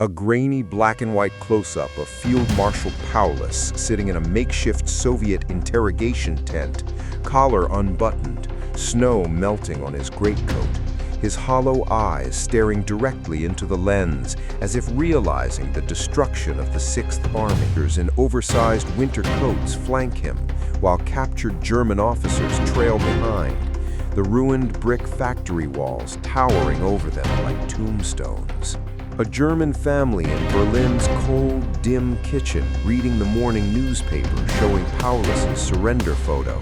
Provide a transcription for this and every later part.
A grainy black and white close-up of Field Marshal Paulus sitting in a makeshift Soviet interrogation tent, collar unbuttoned, snow melting on his greatcoat, his hollow eyes staring directly into the lens as if realizing the destruction of the 6th Army. In oversized winter coats flank him, while captured German officers trail behind, the ruined brick factory walls towering over them like tombstones. A German family in Berlin's cold, dim kitchen reading the morning newspaper showing Paulus's surrender photo.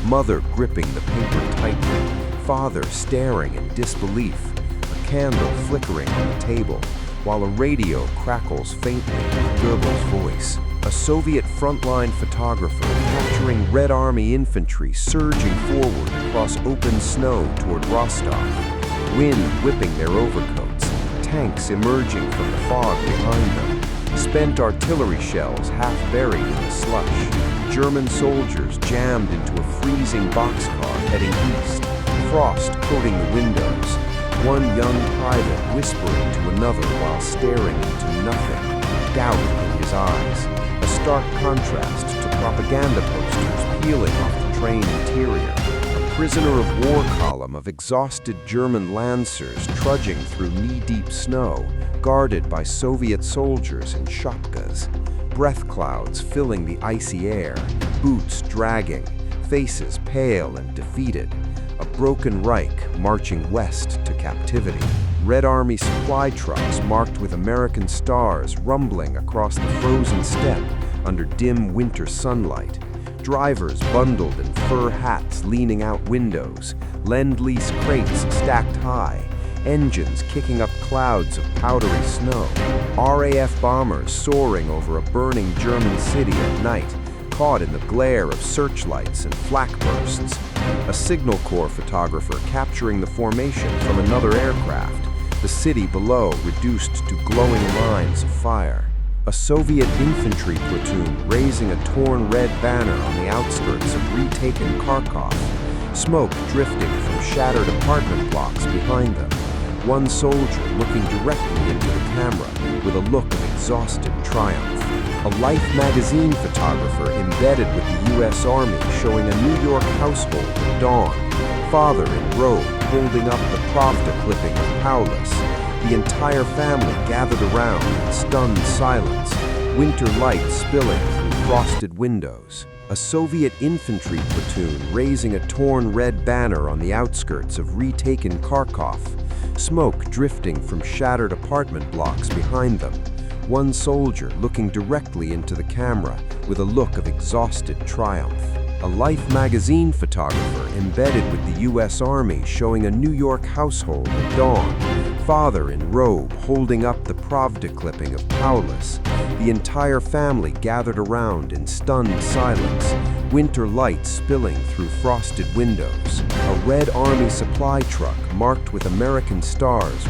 Mother gripping the paper tightly, father staring in disbelief, a candle flickering on the table, while a radio crackles faintly with Goebbels' voice. A Soviet frontline photographer capturing Red Army infantry surging forward across open snow toward Rostov, wind whipping their overcoats, tanks emerging from the fog behind them, spent artillery shells half buried in the slush, German soldiers jammed into a freezing boxcar heading east, frost coating the windows, one young private whispering to another while staring into nothing, doubt in his eyes, a stark contrast to propaganda posters peeling off the train interior. Prisoner of war column of exhausted German Lancers trudging through knee-deep snow, guarded by Soviet soldiers in shapkas, breath clouds filling the icy air, boots dragging, faces pale and defeated, a broken Reich marching west to captivity. Red Army supply trucks marked with American stars rumbling across the frozen steppe under dim winter sunlight. Drivers bundled in fur hats leaning out windows, Lend-Lease crates stacked high, engines kicking up clouds of powdery snow, RAF bombers soaring over a burning German city at night, caught in the glare of searchlights and flak bursts, a Signal Corps photographer capturing the formation from another aircraft, the city below reduced to glowing lines of fire. A Soviet infantry platoon raising a torn red banner on the outskirts of retaken Kharkov, smoke drifting from shattered apartment blocks behind them, one soldier looking directly into the camera with a look of exhausted triumph. A Life magazine photographer embedded with the U.S. Army showing a New York household at dawn, father in robe holding up the Pravda clipping of Paulus, the entire family gathered around in stunned silence, winter light spilling through frosted windows. A Soviet infantry platoon raising a torn red banner on the outskirts of retaken Kharkov, smoke drifting from shattered apartment blocks behind them, one soldier looking directly into the camera with a look of exhausted triumph. A Life magazine photographer embedded with the U.S. Army showing a New York household at dawn, father in robe holding up the Pravda clipping of Paulus, the entire family gathered around in stunned silence, winter light spilling through frosted windows, a Red Army supply truck marked with American stars